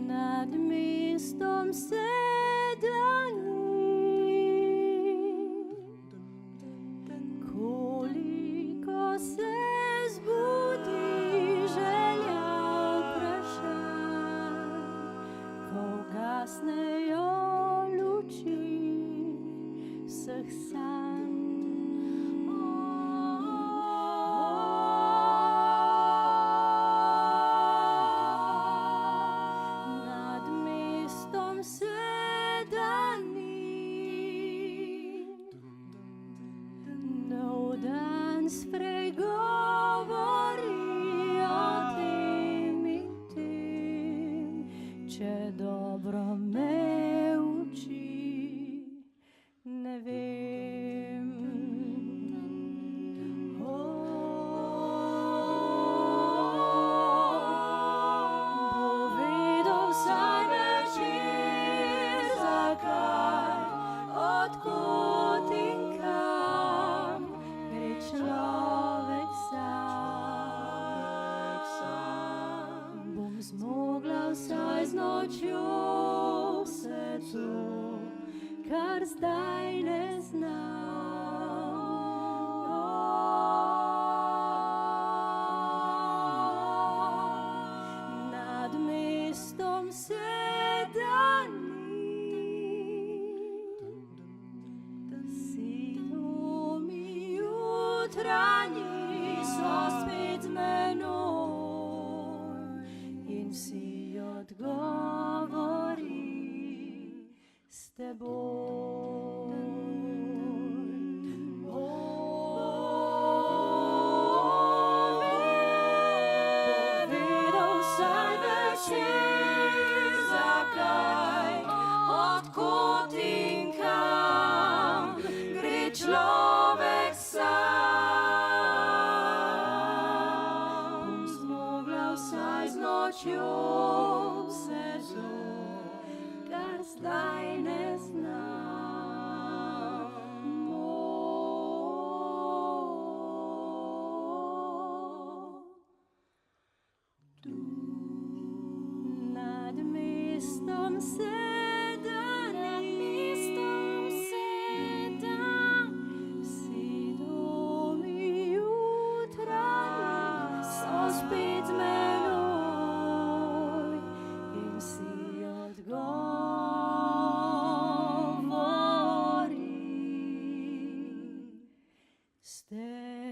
Nad miestom sedaní, koliko se zbudi želja vprašaj, ko gasnejo luči vseh sanj. Nov dan spregovori o tem in tem, če dobro me uči, ne vem. Bo vedel vsaj večer, zakaj, odkot in kam gre človek sam. Bom zmogla vsaj z nočjo vse to, kar zdaj ne znam. Nad mestom sedaní, sinomi jutranji so spet z menoj in vsi odgovori s teboj. Vedel vsaj večer, zakaj, odkot in kam gre človek sam. Bom zmogla vsaj z nočjo vse to, kar zdaj ne znam. Nad mestom sedaní, vsi domi jutranji so spet z menoj in vsi odgovori s teboj.